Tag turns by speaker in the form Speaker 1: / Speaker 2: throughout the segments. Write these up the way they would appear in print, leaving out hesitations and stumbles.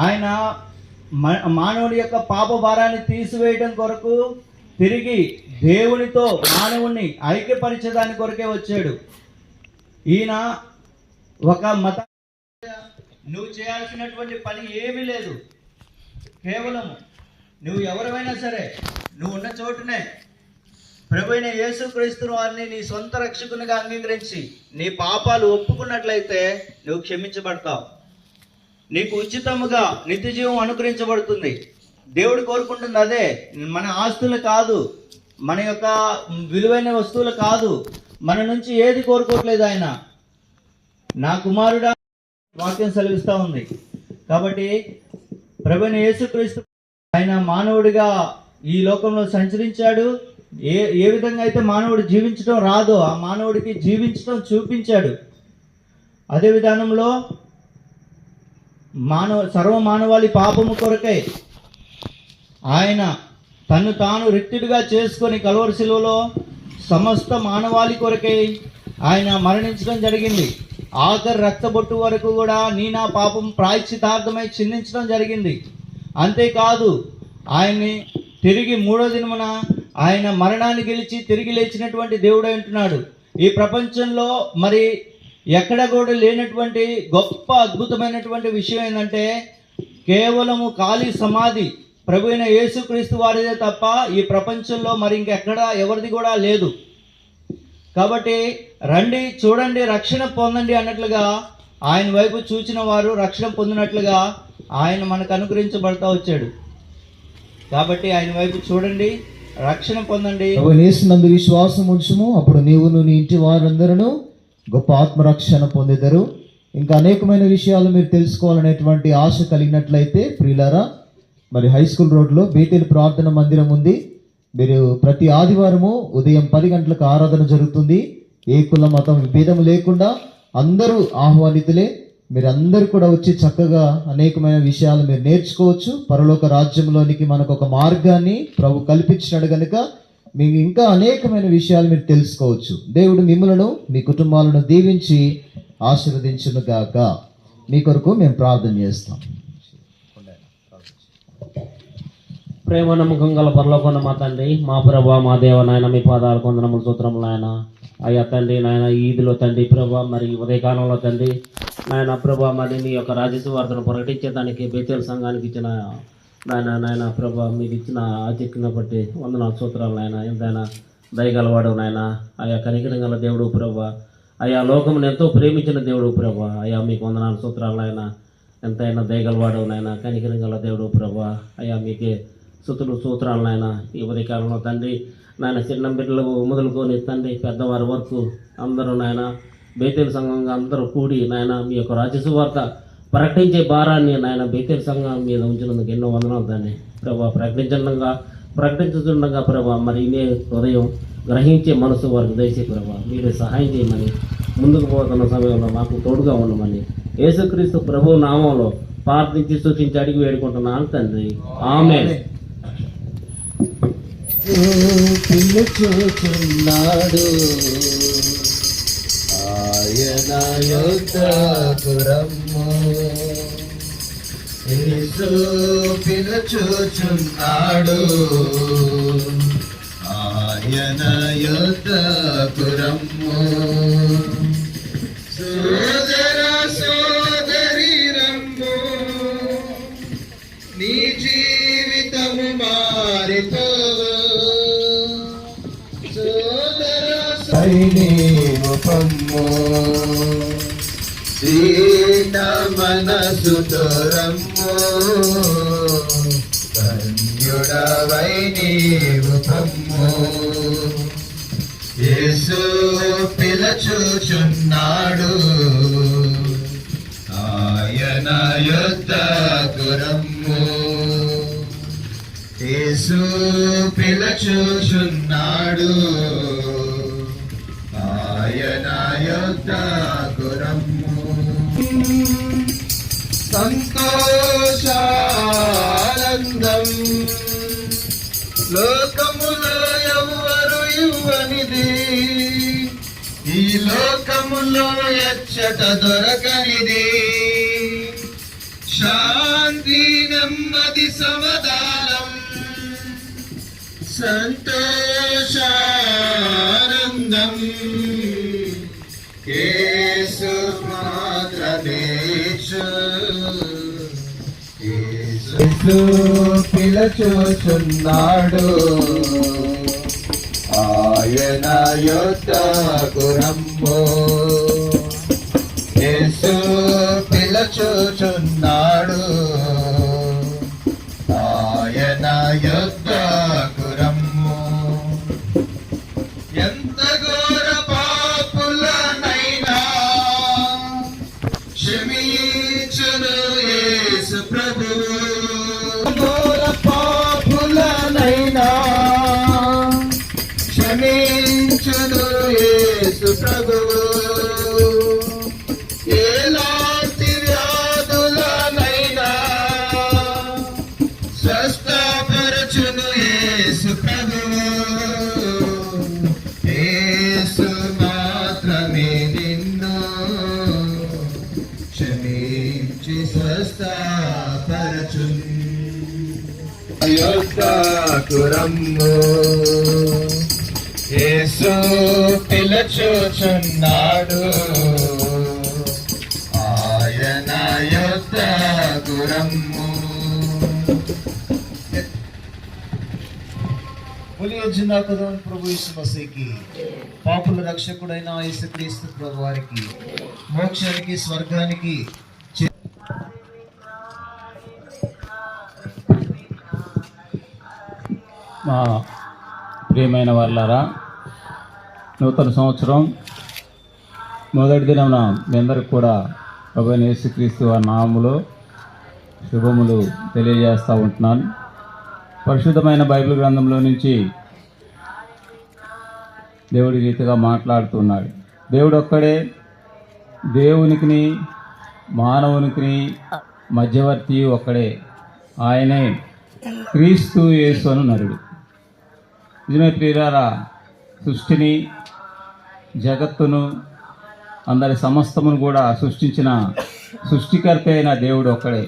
Speaker 1: ఆయన మానవుడి యొక్క పాప భారాన్ని తీసివేయడం కొరకు తిరిగి దేవునితో మానవుణ్ణి ఐక్యపరిచేదాని కొరకే వచ్చాడు. ఈయన ఒక మత నువ్వు చేయాల్సినటువంటి పని ఏమీ లేదు. కేవలము నువ్వు ఎవరైనా సరే నువ్వు ఉన్న చోటునే ప్రభువైన యేసుక్రీస్తు వారిని నీ సొంత రక్షకునిగా అంగీకరించి నీ పాపాలు ఒప్పుకున్నట్లయితే నువ్వు క్షమించబడతావు. నీకు ఉచితముగా నిత్య జీవం అనుగ్రహించబడుతుంది. దేవుడు కోరుకుంటుంది అదే. మన ఆస్తులు కాదు, మన యొక్క విలువైన వస్తువులు కాదు, మన నుంచి ఏది కోరుకోవట్లేదు ఆయన. నా కుమారుడా వాక్యం సెలవిస్తూ ఉంది. కాబట్టి ప్రభువైన యేసుక్రీస్తు ఆయన మానవుడిగా ఈ లోకంలో సంచరించాడు. ఏ విధంగా అయితే మానవుడు జీవించడం రాదో ఆ మానవుడికి జీవించడం చూపించాడు. అదే విధానంలో సర్వ మానవాళి పాపము కొరకై ఆయన తను తాను రిక్తుడిగా చేసుకొని కల్వరి శిలువలో సమస్త మానవాళి కొరకై ఆయన మరణించడం జరిగింది. ఆఖరి రక్తబొట్టు వరకు కూడా నా పాపం ప్రాయశ్చితార్థమై చిందించడం జరిగింది. అంతేకాదు ఆయన్ని తిరిగి 3వ దినమున ఆయన మరణాన్ని గెలిచి తిరిగి లేచినటువంటి దేవుడై ఉంటున్నాడు. ఈ ప్రపంచంలో మరి ఎక్కడ కూడా లేనటువంటి గొప్ప అద్భుతమైనటువంటి విషయం ఏంటంటే కేవలము ఖాళీ సమాధి ప్రభువైన యేసుక్రీస్తు వారిదే తప్ప ఈ ప్రపంచంలో మరి ఇంకెక్కడ ఎవరిది కూడా లేదు. కాబట్టి రండి చూడండి రక్షణ పొందండి అన్నట్లుగా ఆయన వైపు చూచిన వారు రక్షణ పొందినట్లుగా ఆయన మనకు అనుగ్రహించబడతా వచ్చాడు. కాబట్టి ఆయన వైపు చూడండి, రక్షణ పొందండి.
Speaker 2: యేసునందు విశ్వాసం ఉంచుము, అప్పుడు నీవును నీ ఇంటి వారందరూ గొప్ప ఆత్మరక్షణ పొందేదరు. ఇంకా అనేకమైన విషయాలు మీరు తెలుసుకోవాలనేటువంటి ఆశ కలిగినట్లయితే ప్రియులారా, మరి హై స్కూల్ రోడ్లో బేతేలు ప్రార్థన మందిరం ఉంది. మీరు ప్రతి ఆదివారము ఉదయం 10 గంటలకు ఆరాధన జరుగుతుంది. ఏ కుల మతం భేదం లేకుండా అందరూ ఆహ్వానితులే. మీరందరూ కూడా వచ్చి చక్కగా అనేకమైన విషయాలు మీరు నేర్చుకోవచ్చు. పరలోక రాజ్యంలోనికి మనకు ఒక మార్గాన్ని ప్రభు కల్పించినాడు కనుక మీకు ఇంకా అనేకమైన విషయాలు మీరు తెలుసుకోవచ్చు. దేవుడు మిమ్మలను మీ కుటుంబాలను దీవించి ఆశీర్వదించును గాక. మీ కొరకు మేము ప్రార్థన చేస్తాం.
Speaker 3: ప్రేమ నమ్మకం గల పరలోకన్న మా తండ్రి, మా ప్రభా, మా దేవ నాయన, మీ పాదాలు కొందనములు సూత్రములు నాయన. అయ్యా తండ్రి నాయన, ఈదిలో తండ్రి ప్రభా, మరి ఉదయకాలంలో తండ్రి నాయన ప్రభా, మరి మీ యొక్క రాజసువార్తను ప్రకటించేదానికి బేతేలు సంఘానికి ఇచ్చిన నాయన ప్రభా, మీరు ఇచ్చిన ఆధిక్యతను బట్టి 100 సూత్రాలు నాయన. ఎంతైనా దయగలవాడు నాయన. అయ్యా కనికరం గల దేవుడు ప్రభా, అయ్యా లోకమును ఎంతో ప్రేమించిన దేవుడు ప్రభా, అయ్యా మీకు 100 సూత్రాలు నాయన. ఎంతైనా దయగలవాడు నాయన, కనికరం గల దేవుడు ప్రభా, అయ్యా మీకే సుతులు సూత్రాలు నాయన. ఈ ఉదయకాలంలో తండ్రి నాయన, చిన్న బిడ్డలు మొదలుకొని తండ్రి పెద్దవారి వరకు అందరూ నాయన బేతేలు సంఘంగా అందరూ కూడి నాయన మీ యొక్క రాజసువార్త ప్రకటించే భారాన్ని నాయన బేతేలు సంఘం మీద ఉంచినందుకు ఎన్నో వందనాలు తండ్రి ప్రభా. ప్రకటించుతుండగా ప్రభా, మరి ఇదే హృదయం గ్రహించే మనసు వారికి దయచే ప్రభా. మీరే సహాయం చేయమని, ముందుకు పోతున్న సమయంలో మాకు తోడుగా ఉండమని యేసుక్రీస్తు ప్రభు నామంలో ప్రార్థించి సూచించి అడిగి వేడుకుంటున్నాను తండ్రి. ఆమేన్.
Speaker 2: పిలుచుచున్నాడు ఆయన యొద్దకు రమ్ము. యేసు పిలుచుచున్నాడు ఆయన యొద్దకు రమ్ము. సోదర సోదరి రమ్ము, నీ జీవితము మారిపోవు. నీవు పమ్ము, దీన మనసుతో రమ్ము. ధన్యుడవై నీవు పమ్ము. యేసు పిలుచుచున్నాడు ఆయన యొద్దకు రమ్ము. యేసు పిలుచుచున్నాడు ఆయన యొద్దకు రమ్ము. సంతోషానందం లోకములో ఎవ్వరు ఇవ్వనిది, ఈ లోకములో ఎచ్చట దొరకనిది. శాంతి సంతోషానందం యేసు మాత్రమే యేసు పిలుచుచున్నాడు ఆయన యొద్దకు రమ్ము యేసు పిలుచుచున్నాడు ఆయన యొద్దకు రమ్ము ఎంత ఘోర పాపులనైనా క్షమించును యేసు ప్రభువు ఘోర పాపులనైనా క్షమించును యేసు ప్రభువు ఎలాంటి వ్యాధులనైనా స్వస్థపరచును యేసు ప్రభువు యేసు మాత్రమే నిన్ను క్షమించి స్వస్థపరచును యొద్దకు రమ్ము యేసు పిలుచుచున్నాడు ఆయన యొద్దకు రమ్ము बोलिए जिंदा कदम प्रभु यीशु मसीह की పాపుల రక్షకుడైన యేసుక్రీస్తు ప్రభు వారికి మోక్షానికి స్వర్గానికి
Speaker 4: మా ప్రియమైన వాళ్ళారా, నూతన సంవత్సరం మొదటి దినమున మీ అందరికి కూడా ప్రభువైన యేసుక్రీస్తు వారి నామములో శుభములు తెలియజేస్తూ ఉంటున్నాను. పరిశుద్ధమైన బైబిల్ గ్రంథంలో నుంచి దేవుడి రీతిగా మాట్లాడుతున్నాడు. దేవుడు ఒక్కడే దేవునికి మానవునికి మధ్యవర్తి ఒక్కడే, ఆయనే క్రీస్తు యేసు అను నరుడు. నిజమే ప్రియులారా, సృష్టిని జగత్తును అందరి సమస్తమును కూడా సృష్టించిన సృష్టికర్త అయిన దేవుడు ఒక్కడే.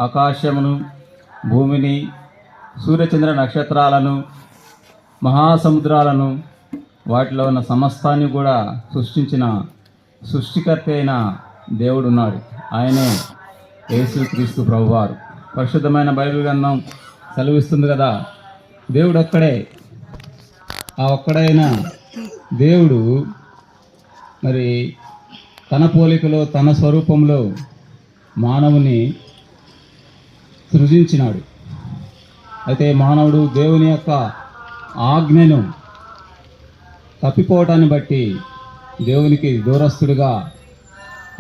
Speaker 4: ఆకాశమును భూమిని సూర్యచంద్ర నక్షత్రాలను మహాసముద్రాలను వాటిలో ఉన్న సమస్తాన్ని కూడా సృష్టించిన సృష్టికర్త అయిన దేవుడు ఉన్నాడు. ఆయనే యేసుక్రీస్తు ప్రభువారు. పరిశుద్ధమైన బైబిల్ గ్రంథం సెలవిస్తుంది కదా, దేవుడు ఒక్కడే. ఆ ఒక్కడైన దేవుడు మరి తన పోలికలో తన స్వరూపంలో మానవుని సృజించినాడు. అయితే మానవుడు దేవుని యొక్క ఆజ్ఞను తప్పిపోవటాన్ని బట్టి, దేవునికి దూరస్తుడిగా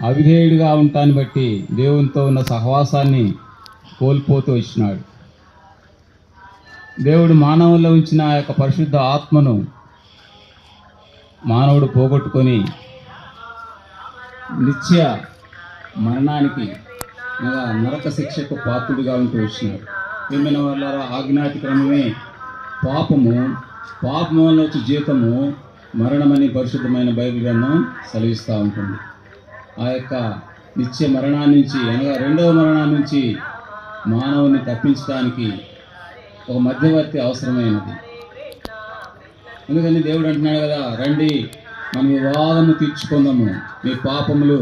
Speaker 4: అవిధేయుడిగా ఉండటాన్ని బట్టి దేవునితో ఉన్న సహవాసాన్ని కోల్పోతూ వచ్చినాడు. దేవుడు మానవుల్లో ఉంచిన ఆ యొక్క పరిశుద్ధ ఆత్మను మానవుడు పోగొట్టుకొని నిత్య మరణానికి నరక శిక్షకు పాత్రుడిగా ఉంటూ వచ్చినాడు. ఏమైనా వాళ్ళ ఆజ్ఞాతిక్రమమే పాపము, పాపము వల్ల వచ్చే జీతము మరణమని పరిశుద్ధమైన బైబిల్ గ్రంథం సెలవిస్తూ ఉంటుంది. ఆ యొక్క నిత్య మరణాన్ని నుంచి అనగా రెండవ మరణాన్ని నుంచి మానవుని తప్పించడానికి ఒక మధ్యవర్తి అవసరమైనది. ఎందుకని దేవుడు అంటున్నాడు కదా, రండి మన వివాదము తీర్చుకుందాము, మీ పాపములు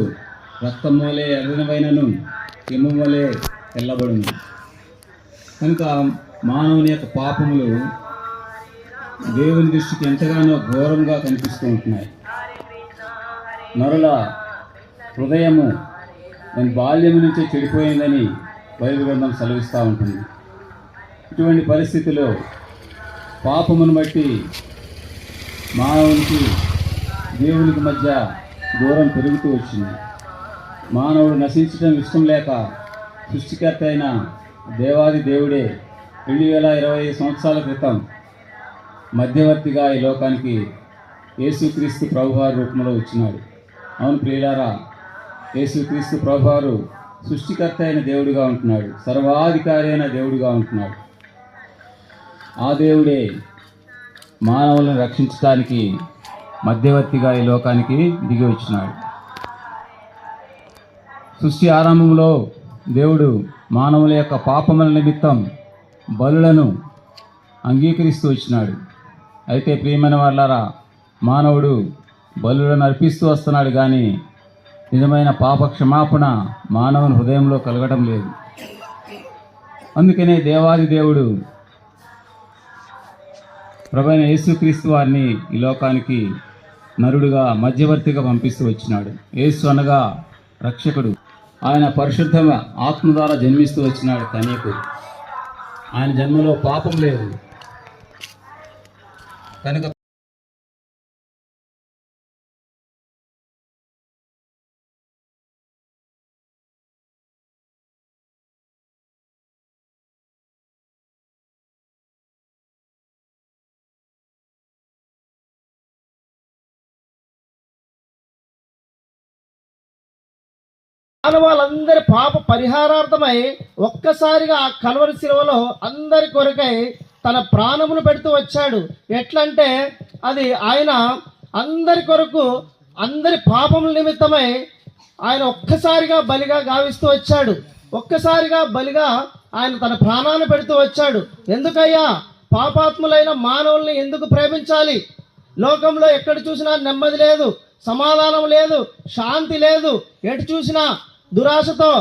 Speaker 4: రక్తం వలె ఎర్రనవైనను హిమము వలె తెల్లబడును. కనుక మానవుని యొక్క పాపములు దేవుని దృష్టికి ఎంతగానో ఘోరంగా కనిపిస్తూ ఉంటున్నాయి. నరుల హృదయము దాని బాల్యం నుంచే చెడిపోయిందని బైబిల్ గ్రంథం సెలవిస్తూ ఉంటుంది. ఇటువంటి పరిస్థితిలో పాపమును బట్టి మానవునికి దేవునికి మధ్య దూరం పెరుగుతూ వచ్చింది. మానవుడు నశించడం ఇష్టం లేక సృష్టికర్త అయిన దేవాది దేవుడే 2025 సంవత్సరాల క్రితం మధ్యవర్తిగా ఈ లోకానికి యేసుక్రీస్తు ప్రభువారి రూపంలో వచ్చినాడు. అవును ప్రియులారా, యేసుక్రీస్తు ప్రభువారు సృష్టికర్త అయిన దేవుడిగా ఉంటున్నాడు, సర్వాధికారి అయిన దేవుడిగా ఉంటున్నాడు. ఆ దేవుడే మానవులను రక్షించడానికి మధ్యవర్తిగా ఈ లోకానికి దిగి వచ్చినాడు. సృష్టి ఆరంభంలో దేవుడు మానవుల యొక్క పాపముల నిమిత్తం బలులను అంగీకరిస్తూ వచ్చినాడు. అయితే ప్రియమైన వాళ్ళారా, మానవుడు బలులను అర్పిస్తూ వస్తున్నాడు, కానీ నిజమైన పాప క్షమాపణ మానవుని హృదయంలో కలగడం లేదు. అందుకనే దేవాది దేవుడు ప్రభువైన యేసుక్రీస్తు వారిని ఈ లోకానికి నరుడుగా, మధ్యవర్తిగా పంపిస్తూ వచ్చినాడు. యేసు అనగా రక్షకుడు. ఆయన పరిశుద్ధ ఆత్మ ద్వారా జన్మిస్తూ వచ్చినాడు కన్యకు. ఆయన జన్మలో పాపం లేదు కనుక
Speaker 5: మానవాళ్ళందరి పాప పరిహారార్థమై ఒక్కసారిగా ఆ కల్వరి శిలువలో అందరి కొరకై తన ప్రాణమును పెడుతూ వచ్చాడు. ఎట్లంటే అది ఆయన అందరి కొరకు, అందరి పాపముల నిమిత్తమై ఆయన ఒక్కసారిగా బలిగా గావిస్తూ వచ్చాడు. ఒక్కసారిగా బలిగా ఆయన తన ప్రాణాన్ని పెడుతూ వచ్చాడు. ఎందుకయ్యా? పాపాత్ములైన మానవుల్ని ఎందుకు ప్రేమించాలి? లోకంలో ఎక్కడ చూసినా నెమ్మది లేదు, సమాధానం లేదు, శాంతి లేదు. ఎటు చూసినా దురాశతో,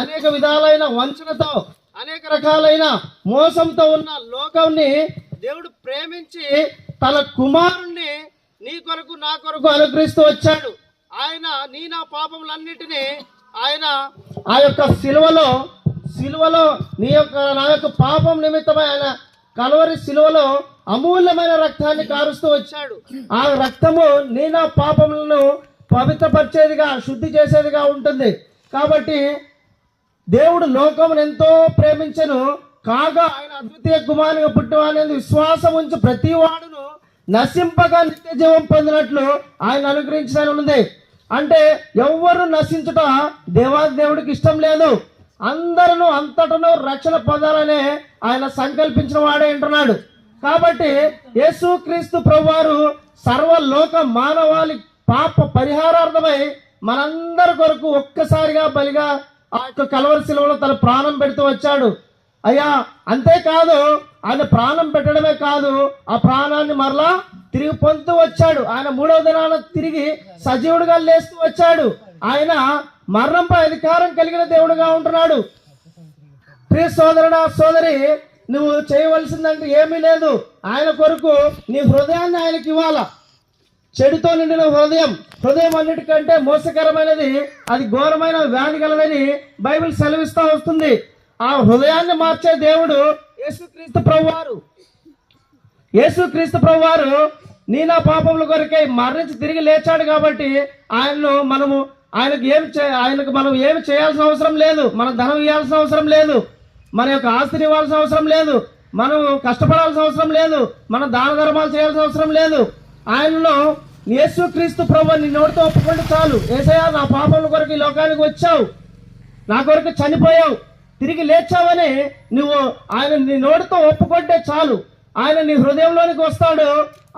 Speaker 5: అనేక విధాలైన వంచనతో, అనేక రకాలైన మోసంతో ఉన్న లోకాన్ని దేవుడు ప్రేమించి తన కుమారుణ్ణి నీ కొరకు, నా కొరకు అనుగ్రహిస్తూ వచ్చాడు. ఆయన నా పాపములన్నిటినీ ఆయన ఆ యొక్క సిలువలో నా యొక్క పాపం నిమిత్తమై ఆయన కల్వరి సిలువలో అమూల్యమైన రక్తాన్ని కారుస్తూ వచ్చాడు. ఆ రక్తము నా పాపములను పవిత్రపరిచేదిగా, శుద్ధి చేసేదిగా ఉంటుంది. కాబట్టి దేవుడు లోకమును ఎంతో ప్రేమించెను, కాగా ఆయన అద్వితీయ కుమారునిగా పుట్టువాని విశ్వాసం ఉంచి ప్రతి వాడును నశింపగా నిత్య జీవం పొందినట్లు ఆయన అనుగ్రహించాలని ఉంది. అంటే ఎవ్వరు నశించుట దేవుడికి ఇష్టం లేదు. అందరూ అంతటను రక్షణ పొందాలనే ఆయన సంకల్పించిన వాడే అంటున్నాడు. కాబట్టి యేసుక్రీస్తు ప్రభువారు సర్వలోక మానవాళి పాప పరిహారార్థమై మనందరి కొరకు ఒక్కసారిగా బలిగా ఆ యొక్క కల్వరి శిలువలో తన ప్రాణం పెడుతూ వచ్చాడు. అయ్యా, అంతేకాదు ఆయన ప్రాణం పెట్టడమే కాదు, ఆ ప్రాణాన్ని మరలా తిరిగి పొందుతూ వచ్చాడు. ఆయన 3వ దినాన తిరిగి సజీవుడిగా లేస్తూ వచ్చాడు. ఆయన మరణంపై అధికారం కలిగిన దేవుడుగా ఉంటున్నాడు. ప్రియ సోదరుడా, సోదరి, నువ్వు చేయవలసిందంటే ఏమీ లేదు. ఆయన కొరకు నీ హృదయాన్ని ఆయనకి ఇవ్వాలా. చెడుతో నిండిన హృదయం అన్నిటికంటే మోసకరమైనది, అది ఘోరమైన వ్యాధి గలదని బైబిల్ సెలవిస్తూ వస్తుంది. ఆ హృదయాన్ని మార్చే దేవుడు యేసుక్రీస్తు ప్రభువారు నా పాపముల కొరకై మరణించి తిరిగి లేచాడు. కాబట్టి ఆయనకు మనం ఏమి చేయాల్సిన అవసరం లేదు. మనం ధనం ఇవ్వాల్సిన అవసరం లేదు, మన యొక్క ఆస్తిని ఇవ్వాల్సిన అవసరం లేదు, మనం కష్టపడాల్సిన అవసరం లేదు, మనం దాన ధర్మాలు చేయాల్సిన అవసరం లేదు. ఆయనలో యేసుక్రీస్తు ప్రభువు నీ నోటితో ఒప్పుకుంటే చాలు. యేసయ్యా, నా పాపముల కొరకు ఈ లోకానికి వచ్చావు, నా కొరకు చనిపోయావు, తిరిగి లేచావని నువ్వు ఆయన నీ నోటితో ఒప్పుకుంటే చాలు. ఆయన నీ హృదయంలోనికి వస్తాడు.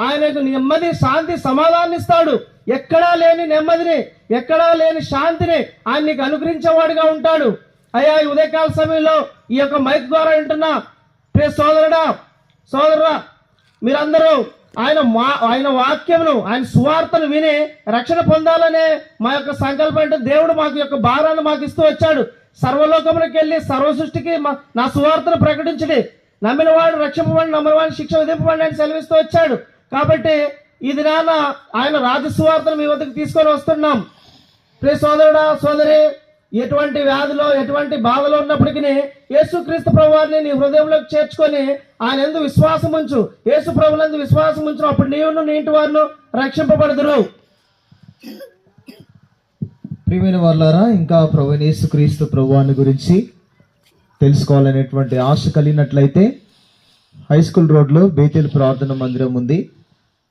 Speaker 5: ఆయనకు నెమ్మది, శాంతి, సమాధానం ఇస్తాడు. ఎక్కడా లేని నెమ్మదిని, ఎక్కడా లేని శాంతిని ఆయన నీకు అనుగ్రహించేవాడుగా ఉంటాడు. అయ్యా, ఈ ఉదయకాల సమయంలో ఈ యొక్క మైక్ ద్వారా వింటున్నా ప్రియ సోదరుడా, మీరందరూ ఆయన వాక్యమును, ఆయన సువార్తను విని రక్షణ పొందాలనే మా యొక్క సంకల్పం. అంటే దేవుడు మాకు యొక్క భారాన్ని మాకు ఇస్తూ వచ్చాడు. సర్వలోకమునికి వెళ్ళి సర్వ సృష్టికి నా సువార్తను ప్రకటించడి, నమ్మిన వాడు రక్షింపబడి, నమ్మిన వాడిని శిక్ష విధింపబడి అని సెలవిస్తూ వచ్చాడు. కాబట్టి ఈ దినాన ఆయన రాజసువార్తను మీ వద్దకు తీసుకొని వస్తున్నాం. ప్రియ సోదరుడా, సోదరి, ఎటువంటి వ్యాధిలో, ఎటువంటి బాధలో ఉన్నప్పటికీ యేసుక్రీస్తు ప్రభువారిని నీ హృదయంలోకి చేర్చుకొని ఆయన యందు విశ్వాసం ఉంచు. యేసు ప్రభువునందు విశ్వాసం ఉంచు, అప్పుడు నీవును నీ ఇంటి వారిను రక్షింపబడుదురు.
Speaker 2: ప్రియమైన వాళ్ళారా, ఇంకా ప్రభువైన యేసుక్రీస్తు ప్రభువాని గురించి తెలుసుకోవాలనేటువంటి ఆశ కలిగినట్లయితే హై స్కూల్ రోడ్లో బేతేలు ప్రార్థన మందిరం ఉంది.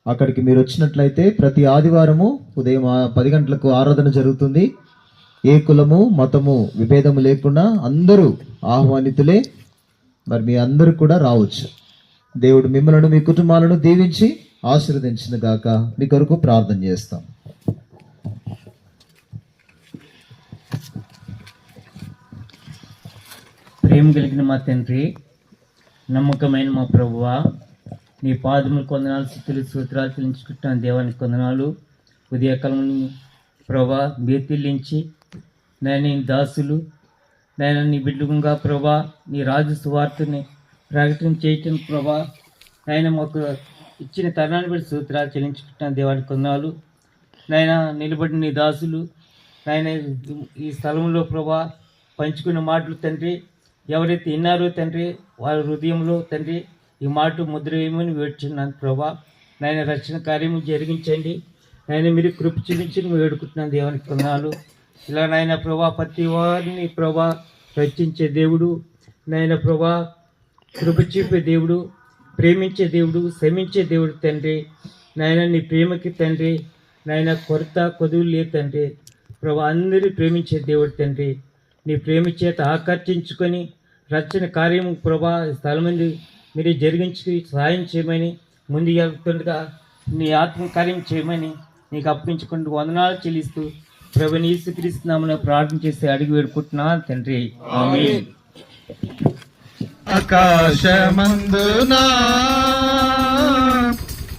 Speaker 2: అక్కడికి మీరు వచ్చినట్లయితే ప్రతి ఆదివారము ఉదయం 10 గంటలకు ఆరాధన జరుగుతుంది. ఏ కులము, మతము, విభేదము లేకుండా అందరూ ఆహ్వానితులే. మరి మీ అందరూ కూడా రావచ్చు. దేవుడు మిమ్మల్ని, మీ కుటుంబాలను దీవించి ఆశీర్వదించిన గాక. మీ కొరకు ప్రార్థన చేస్తాం.
Speaker 6: ప్రేమ కలిగిన మా తండ్రి, నమ్మకమైన మా ప్రభువా, నీ పాదములు కొందనాలు, స్థుతులు సూత్రాలు చెల్లించుకుంటున్నాను దేవానికి కొందనాలు. ఉదయకాలం ప్రభా బేతిల్లించి నేను దాసులు నేను నీ బిడ్డగా ప్రభా నీ రాజు సువార్తని ప్రకటన చేయటం ప్రభా నాయన మాకు ఇచ్చిన తరుణాన్ని బట్టి సూత్రాలు చెల్లించుకుంటున్నాను దేవానికి కొందనాలు. నాయన నిలబడిన నీ దాసులు నాయన ఈ స్థలంలో ప్రభా పంచుకున్న మాటలు తండ్రి ఎవరైతే విన్నారో తండ్రి వారి హృదయంలో తండ్రి ఈ మాట ముద్ర వేయమని వేడుచున్నాను ప్రభా. నాయన రక్షణ కార్యము జరిగించండి నాయన, మీరు కృప చూపించి వేడుకుంటున్నాను దేవానికి కొందనాలు. ఇలా నాయన ప్రభా ప్రతి వారిని ప్రభా రక్షించే దేవుడు నాయన ప్రభా, కృప చూపే దేవుడు, ప్రేమించే దేవుడు, శ్రమించే దేవుడు తండ్రి. నాయన నీ ప్రేమకి తండ్రి నాయన కొరత కొదువు లేదు తండ్రి ప్రభా, అందరూ ప్రేమించే దేవుడు తండ్రి. నీ ప్రేమ చేత ఆకర్షించుకొని రక్షణ కార్యము ప్రభా స్థలం మంది మీరు జరిగించి సహాయం చేయమని ముందు వెళ్తుండగా నీ ఆత్మకార్యం చేయమని నీకు అప్పించుకుంటూ వందనాలు చెల్లిస్తూ ప్రభుని యేసుక్రీస్తునామమున ప్రార్థన చేసి అడిగి వేడుకుంటున్నాను తండ్రి, ఆమేన్.
Speaker 5: ఆకాశమందునా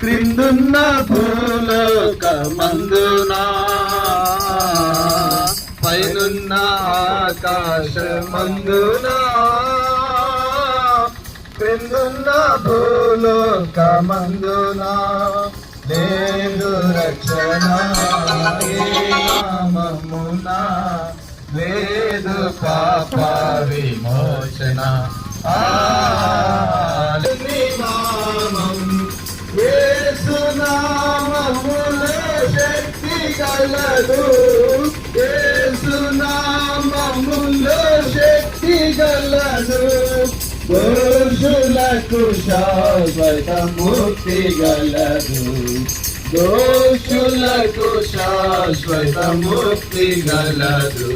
Speaker 5: క్రిందున్న భూలోకమందునా పైనున్న ఆకాశమందునా క్రిందున్న భూలోకమందునా లేదు రక్షణ ఏ నామమునా, లేదు పాప విమోచన. నీ నామం యేసు నామములో శక్తి గలదు, యేసు నామములో శక్తి గలదు. దోషులకు శాశ్వత ముక్తి గలదు, దోషులకు శాశ్వత ముక్తి గలదు.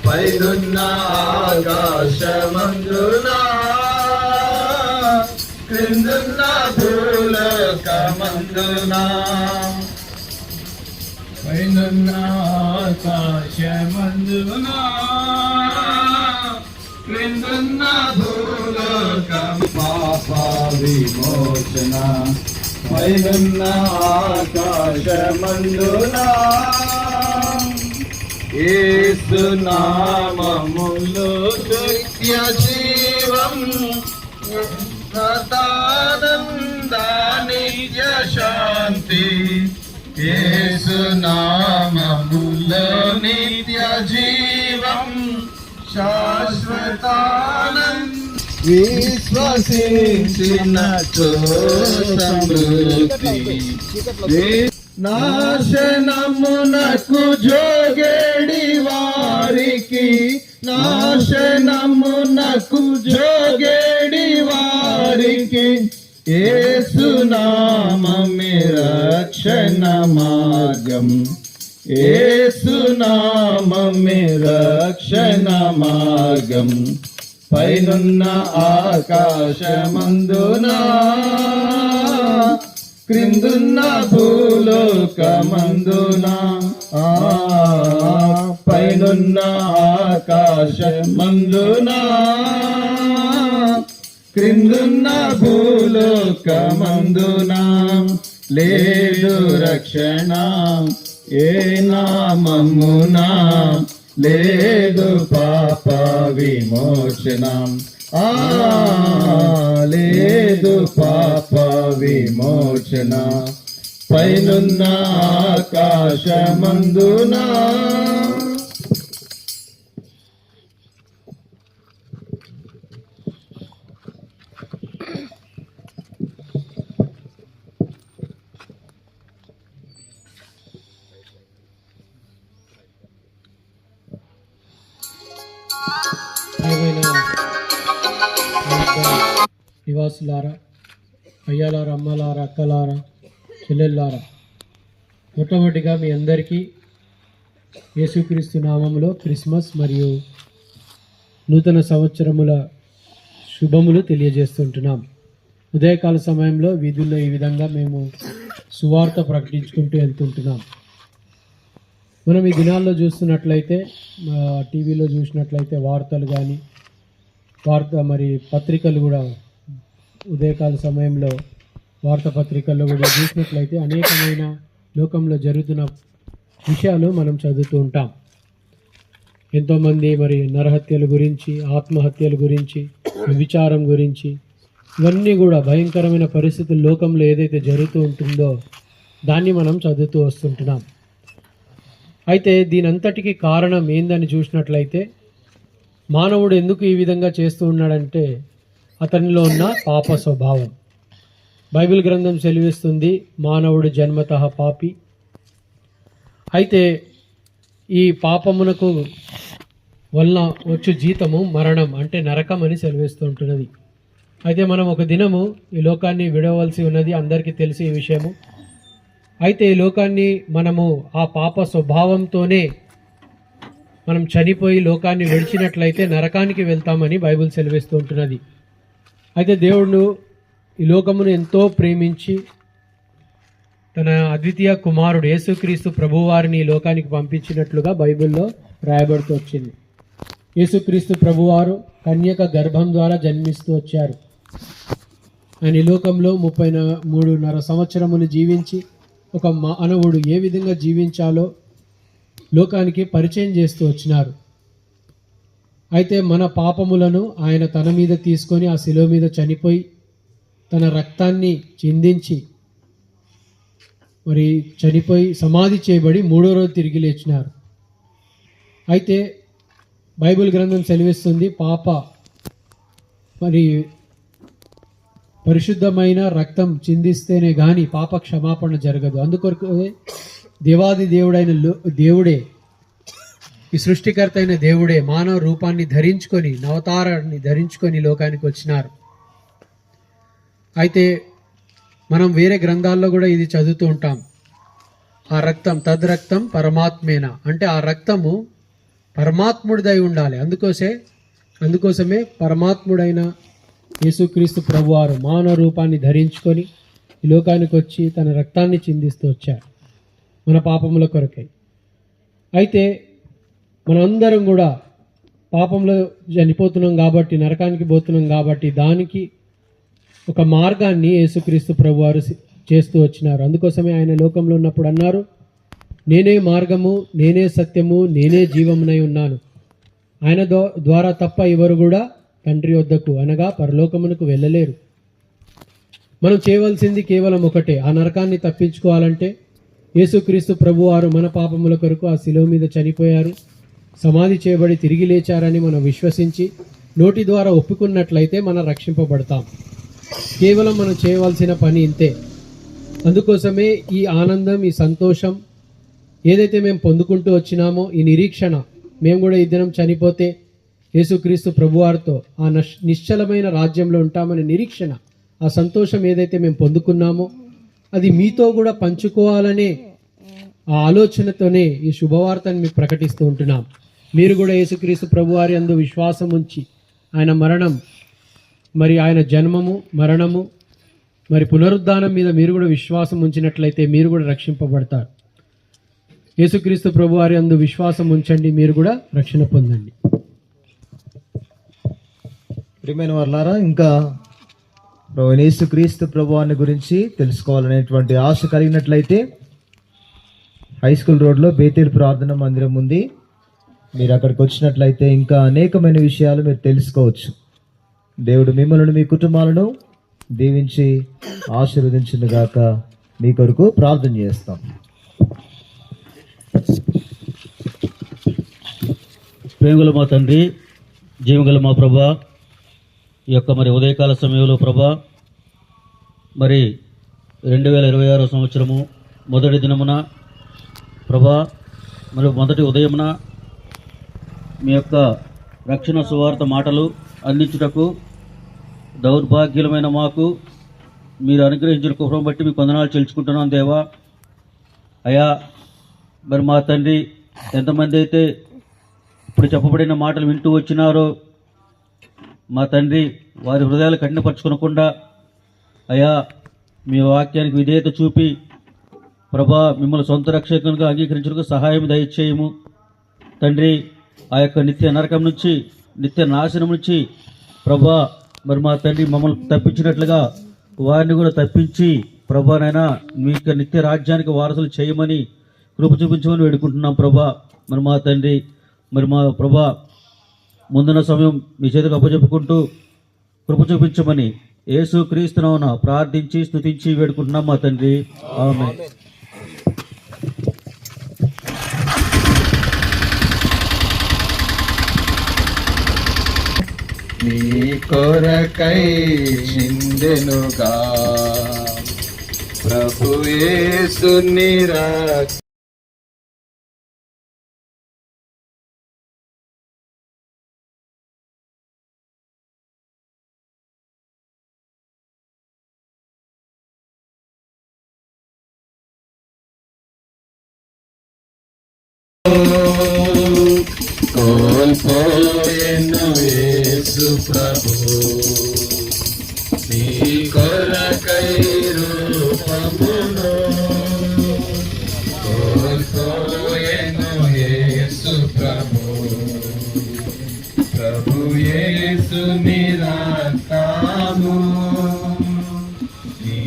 Speaker 5: పైనున్న ఆకాశమందునా క్రిందున్న భూలోకమందునా, పైనున్న ఆకాశమందునా క్రిందున్న భూలోకం. పాప విమోచన పైనున్న ఆకాశమందునా, యేసు నామములో సత్య జీవం సదానంద నిత్య శాంతి. యేసు నామములో నిత్య జీవం శాశ్వతానంద. విశ్వసించినచో సమృద్ధి, నాశనమునకు జోగేడి వారికి, నాశనమునకు జోగేడి వారికి యేసు నామమే రక్షణ మార్గం, యేసు నామమే రక్షణ మార్గం. పైనున్న ఆకాశమందునా క్రిందున్న భూలోకమందునా, పైనున్న ఆకాశమందునా క్రిందున్న భూలోకమందునా లేదు రక్షణ ఏ నామమునా, లేదు పాప విమోచన. లేదు పాప విమోచన. పైనున్న ఆకాశమందునా
Speaker 7: నివాసులారా, అయ్యాలారా, అమ్మలారా, అక్కలారా, చెల్లెళ్ళారా, మొట్టమొదటిగా మీ అందరికీ యేసుక్రీస్తు నామములో క్రిస్మస్ మరియు నూతన సంవత్సరముల శుభములు తెలియజేస్తుంటున్నాం. ఉదయకాల సమయంలో వీధుల్లో ఈ విధంగా మేము సువార్త ప్రకటించుకుంటూ వెళ్తుంటున్నాం. మనం ఈ దినాల్లో చూస్తున్నట్లయితే, టీవీలో చూసినట్లయితే వార్తలు కానీ మరి పత్రికలు కూడా ఉదయకాల సమయంలో వార్తాపత్రికల్లో కూడా చూసినట్లయితే అనేకమైన లోకంలో జరుగుతున్న విషయాలు మనం చదువుతూ ఉంటాం. ఎంతోమంది మరి నరహత్యల గురించి, ఆత్మహత్యల గురించి, విచారం గురించి, ఇవన్నీ కూడా భయంకరమైన పరిస్థితులు లోకంలో ఏదైతే జరుగుతూ ఉంటుందో దాన్ని మనం చదువుతూ వస్తుంటున్నాం. అయితే దీనంతటికీ కారణం ఏందని చూసినట్లయితే మానవుడు ఎందుకు ఈ విధంగా చేస్తూ ఉన్నాడంటే అతనిలో ఉన్న పాప స్వభావం. బైబిల్ గ్రంథం సెలవిస్తుంది మానవుడు జన్మతః పాపి. అయితే ఈ పాపమునకు వలన వచ్చు జీతము మరణం అంటే నరకం అని సెలవిస్తూ ఉంటున్నది. అయితే మనం ఒక దినము ఈ లోకాన్ని విడవలసి ఉన్నది, అందరికీ తెలిసి ఈ విషయము. అయితే ఈ లోకాన్ని మనము ఆ పాప స్వభావంతోనే మనం చనిపోయి లోకాన్ని విడిచినట్లయితే నరకానికి వెళ్తామని బైబిల్ సెలవిస్తూ ఉంటున్నది. అయితే దేవుడు ఈ లోకమును ఎంతో ప్రేమించి తన అద్వితీయ కుమారుడు యేసుక్రీస్తు ప్రభువారిని ఈ లోకానికి పంపించినట్లుగా బైబిల్లో రాయబడుతూ వచ్చింది. యేసుక్రీస్తు ప్రభువారు కన్యక గర్భం ద్వారా జన్మిస్తూ వచ్చారు. ఆయన ఈ లోకంలో 33.5 సంవత్సరములు జీవించి ఒక మానవుడు ఏ విధంగా జీవించాలో లోకానికి పరిచయం చేస్తూ వచ్చినారు. అయితే మన పాపములను ఆయన తన మీద తీసుకొని ఆ శిలువ మీద చనిపోయి తన రక్తాన్ని చిందించి మరి చనిపోయి సమాధి చేయబడి 3వ రోజు తిరిగి లేచినారు. అయితే బైబిల్ గ్రంథం సెలవిస్తుంది పాప మరి పరిశుద్ధమైన రక్తం చిందిస్తేనే కానీ పాప క్షమాపణ జరగదు. అందుకొరకు దేవాది దేవుడైన దేవుడే, ఈ సృష్టికర్త అయిన దేవుడే మానవ రూపాన్ని ధరించుకొని, నవతారాన్ని ధరించుకొని లోకానికి వచ్చినారు. అయితే మనం వేరే గ్రంథాల్లో కూడా ఇది చదువుతూ ఉంటాం. ఆ రక్తం తద్రక్తం పరమాత్మేన అంటే ఆ రక్తము పరమాత్ముడిదై ఉండాలి. అందుకోసమే పరమాత్ముడైన యేసుక్రీస్తు ప్రభువారు మానవ రూపాన్ని ధరించుకొని ఈ లోకానికి వచ్చి తన రక్తాన్ని చిందిస్తూ వచ్చారు మన పాపముల కొరకై. అయితే మనందరం కూడా పాపంలో చనిపోతున్నాం కాబట్టి, నరకానికి పోతున్నాం కాబట్టి దానికి ఒక మార్గాన్ని యేసుక్రీస్తు ప్రభువారు చేస్తూ వచ్చినారు. అందుకోసమే ఆయన లోకంలో ఉన్నప్పుడు అన్నారు, నేనే మార్గము, నేనే సత్యము, నేనే జీవమునై ఉన్నాను. ఆయన ద్వారా తప్ప ఎవరు కూడా తండ్రి వద్దకు అనగా పరలోకమునకు వెళ్ళలేరు. మనం చేయవలసింది కేవలం ఒకటే, ఆ నరకాన్ని తప్పించుకోవాలంటే యేసుక్రీస్తు ప్రభువారు మన పాపముల కొరకు ఆ శిలువ మీద చనిపోయారు, సమాధి చేయబడి తిరిగి లేచారని మనం విశ్వసించి నోటి ద్వారా ఒప్పుకున్నట్లయితే మనం రక్షింపబడతాం. కేవలం మనం చేయవలసిన పని ఇంతే. అందుకోసమే ఈ ఆనందం, ఈ సంతోషం ఏదైతే మేము పొందుకుంటూ వచ్చినామో, ఈ నిరీక్షణ, మేము కూడా ఈ దినం చనిపోతే యేసుక్రీస్తు ప్రభువారితో ఆ నిశ్చలమైన రాజ్యంలో ఉంటామనే నిరీక్షణ, ఆ సంతోషం ఏదైతే మేము పొందుకున్నామో అది మీతో కూడా పంచుకోవాలనే ఆ ఆలోచనతోనే ఈ శుభవార్తను మీకు ప్రకటిస్తూ ఉంటున్నాం. మీరు కూడా యేసుక్రీస్తు ప్రభువారి యందు విశ్వాసం ఉంచి ఆయన మరణం, మరి ఆయన జన్మము, మరణము, మరి పునరుద్ధానం మీద మీరు కూడా విశ్వాసం ఉంచినట్లయితే మీరు కూడా రక్షింపబడతారు. యేసుక్రీస్తు ప్రభువారి యందు విశ్వాసం ఉంచండి, మీరు కూడా రక్షణ పొందండి.
Speaker 2: ప్రియమైన వారులారా, ఇంకా యేసుక్రీస్తు ప్రభువారిని గురించి తెలుసుకోవాలనేటువంటి ఆశ కలిగినట్లయితే హై స్కూల్ రోడ్లో బేతేల్ ప్రార్థన మందిరం ఉంది. మీరు అక్కడికి వచ్చినట్లయితే ఇంకా అనేకమైన విషయాలు మీరు తెలుసుకోవచ్చు. దేవుడు మిమ్మల్ని, మీ కుటుంబాలను దీవించి ఆశీర్వదించునుగాక. మీ కొరకు ప్రార్థన చేస్తాం.
Speaker 8: ప్రేమగల మా తండ్రి, జీవగల మా ప్రభా, ఈ యొక్క మరి ఉదయకాల సమయంలో ప్రభా, మరి 2026 సంవత్సరము మొదటి దినమున ప్రభా, మరి మొదటి ఉదయమున మీ యొక్క రక్షణ సువార్త మాటలు అందించుటకు దౌర్భాగ్యులమైన మాకు మీరు అనుగ్రహించిన కృపను బట్టి మీకు వందనాలు చెల్లించుకుంటున్నాం దేవా. అయా, మరి మా తండ్రి ఎంతమంది అయితే ఇప్పుడు చెప్పబడిన మాటలు వింటూ వచ్చినారో మా తండ్రి, వారి హృదయాలు కఠినపరచుకోకుండా అయా మీ వాక్యానికి విధేయత చూపి ప్రభా మిమ్మల్ని సొంత రక్షకునిగా అంగీకరించడానికి సహాయం దయచేయము తండ్రి. ఆ యొక్క నిత్య నరకం నుంచి, నిత్య నాశనం నుంచి ప్రభా మరి మా తండ్రి మమ్మల్ని తప్పించినట్లుగా వారిని కూడా తప్పించి ప్రభా నాయన మీ యొక్క నిత్య రాజ్యానికి వారసులు చేయమని కృప చూపించమని వేడుకుంటున్నాం ప్రభా. మరి మా తండ్రి, మరి మా ప్రభా ముందున్న సమయం మీ చేతికి అప్పచెప్పుకుంటూ కృప చూపించమని యేసు క్రీస్తునామమున ప్రార్థించి స్తుతించి వేడుకుంటున్నాం మా తండ్రి. ఆమేన్.
Speaker 9: నీ కొరకై చిందెనుగా ప్రభు యేసుని రక్తం. కోల్పోయెను యేసు ప్రభు నీ కొరకై రూపమును. కోల్పోయెను యేసు ప్రభు ప్రభు యేసు నిరక్తము నీ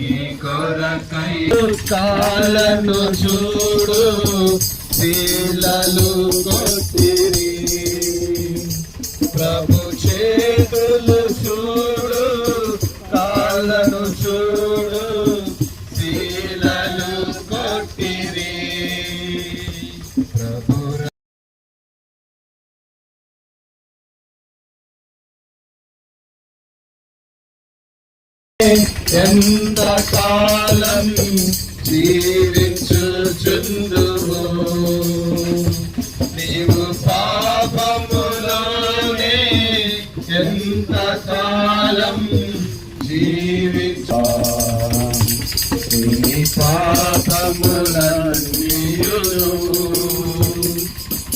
Speaker 9: కొరకై. కాలను చూడు శీలలు కొట్టిరి ప్రభు చేతులు చూడు, కాళ్ళను చూడు శీలలు కొట్టిరి ప్రభు. ఎంత కాలం జీవించుచుందువు నీవు పాపములోనే, ఎంత కాలం జీవించు నీ పాపములన్నీయును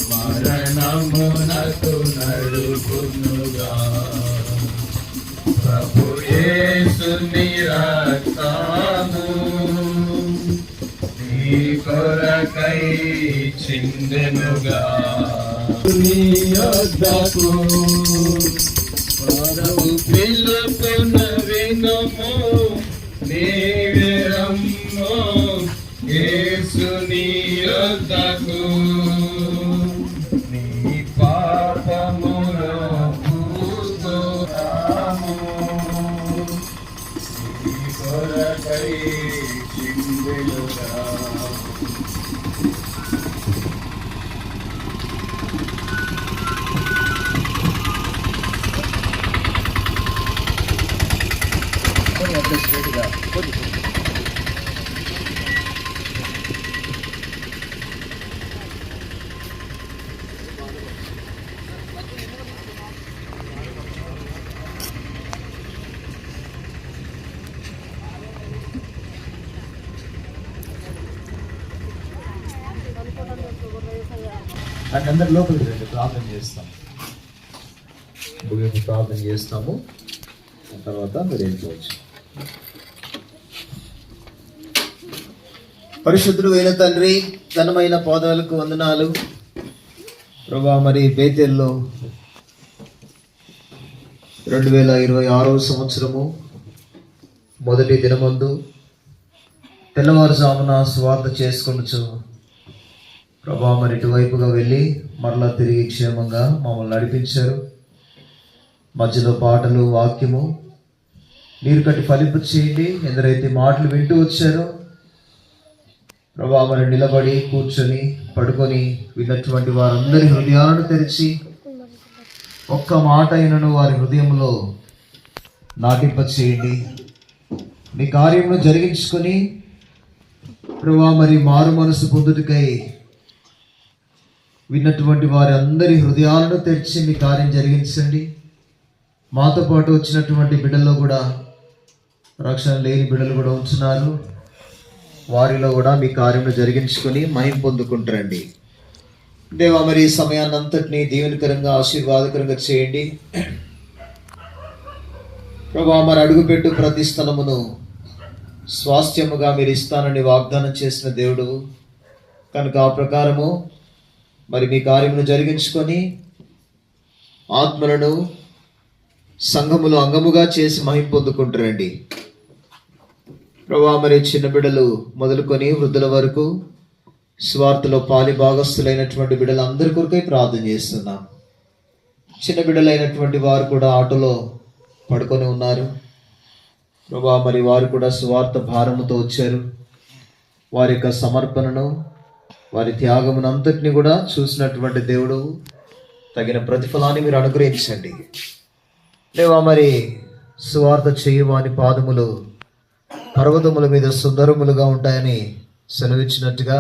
Speaker 9: మరణమునకు నడుపునుగా. ప్రభు యేసుని రక్తము నీ కొరకై చిందెనుగా. నీ యొద్దకు పరవు పిలుపును వినుము, నీవే రమ్ము యేసు నీ యొద్దకు. నీ పాపములో పూజాము నీ కొరకై చిందెనుగా.
Speaker 2: అండ్ అందరి లోపలికి రండి, ప్రార్థన చేస్తాం. ముగింపు ప్రార్థన చేస్తాము, ఆ తర్వాత మీరు వెళ్ళిపోవచ్చు. పరిశుద్ధుడు అయిన తండ్రి, ఘనమైన పాదాలకు వందనాలు ప్రభా. మరి బేతేల్లో 2026వ సంవత్సరము మొదటి దినమందు తెల్లవారుజామున స్వార్థ చేసుకొనుచు ప్రభా మరి ఇటువైపుగా వెళ్ళి మరలా తిరిగి క్షేమంగా మమ్మల్ని నడిపించారు. మధ్యలో పాటలు, వాక్యము నీరు కట్టి ఫలింపు చేయండి. ఎందరైతే మాటలు వింటూ వచ్చారో ప్రభా మరి నిలబడి, కూర్చొని, పడుకొని విన్నటువంటి వారందరి హృదయాలను తెరిచి ఒక్క మాట అయినను వారి హృదయంలో నాటింప చేయండి. మీ కార్యమును జరిగించుకొని ప్రభా మరి మారు మనసు పొందుటకై విన్నటువంటి వారి అందరి హృదయాలను తెరిచి మీ కార్యం జరిగించండి. మాతో పాటు వచ్చినటువంటి బిడ్డల్లో కూడా రక్షణ లేని బిడ్డలు కూడా ఉంచున్నారు. వారిలో కూడా మీ కార్యమును జరిగించుకొని మహిమ పొందుకుంటారండి. దేవా మరి ఈ సమయాన్ని అంతటినీ దీవెనకరంగా, ఆశీర్వాదకరంగా చేయండి ప్రభా. మరి అడుగుపెట్టు ప్రతి స్థలమును స్వాస్థ్యముగా మీరు ఇస్తానని వాగ్దానం చేసిన దేవుడు కనుక ఆ ప్రకారము మరి మీ కార్యమును జరిగించుకొని ఆత్మలను సంఘములో అంగముగా చేసి మహిమ పొందుకుంటారండి. ప్రభా మరి చిన్న బిడ్డలు మొదలుకొని వృద్ధుల వరకు స్వార్థలో పాలి భాగస్థులైనటువంటి బిడ్డలందరి కొరకై ప్రార్థన చేస్తున్నాం. చిన్న బిడ్డలైనటువంటి వారు కూడా ఆటోలో పడుకొని ఉన్నారు ప్రభా. మరి వారు కూడా స్వార్థ భారముతో వచ్చారు. వారి యొక్క సమర్పణను, వారి త్యాగమునంతటిని కూడా చూసినటువంటి దేవుడు తగిన ప్రతిఫలాన్ని మీరు అనుగ్రహించండి. లేవా మరి సువార్త చేయవాని పాదములు పర్వతముల మీద సుందరములుగా ఉంటాయని సెలవిచ్చినట్టుగా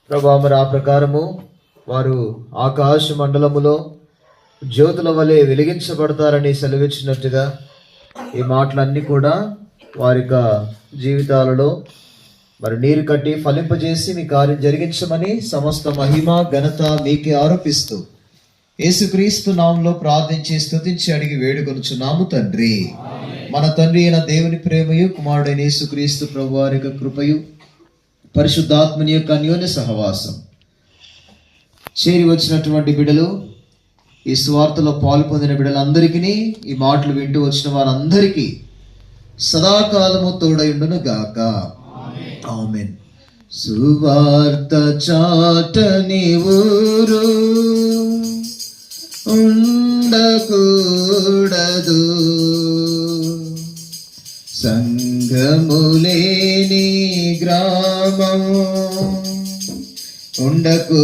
Speaker 2: ప్రభా మరి ఆ ప్రకారము వారు ఆకాశ మండలములో జ్యోతుల వలె వెలిగించబడతారని సెలవిచ్చినట్టుగా ఈ మాటలన్నీ కూడా వారి యొక్క జీవితాలలో మరి నీరు కట్టి ఫలింపజేసి మీ కార్యం జరిగించమని సమస్త మహిమ ఘనత మీకే ఆరోపిస్తూ యేసుక్రీస్తు నామంలో ప్రార్థించి స్తుతించి అడిగి వేడుకొనుచున్నాము తండ్రి. మన తండ్రి అయిన దేవుని ప్రేమయు కుమారుడైన యేసుక్రీస్తు ప్రభు వారి యొక్క కృపయు పరిశుద్ధాత్మని యొక్క అన్యోన్య సహవాసం చేరి వచ్చినటువంటి బిడ్డలు, ఈ స్వార్థలో పాలు పొందిన బిడ్డలందరికీ, ఈ మాటలు వింటూ వచ్చిన వారందరికీ సదాకాలము తోడయుండును గాక. ఆమేన్. సువార్త చాటని ఊరు ఉండకూడదు, సంఘములేని గ్రామం ఉండకూడదెక్కడను.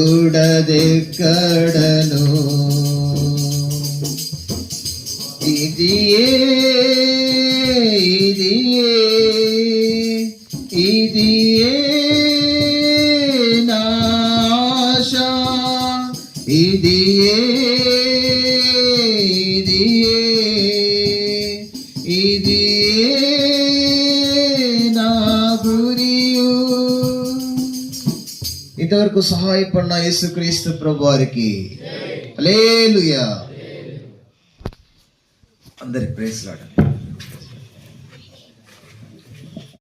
Speaker 2: ఇదియే నాశ, ఇదియే నా గురియు. ఇంతవరకు సహాయపడిన యేసుక్రీస్తు ప్రభు వారికి హల్లెలూయా. అందరికి ప్రైజ్ లార్డ్.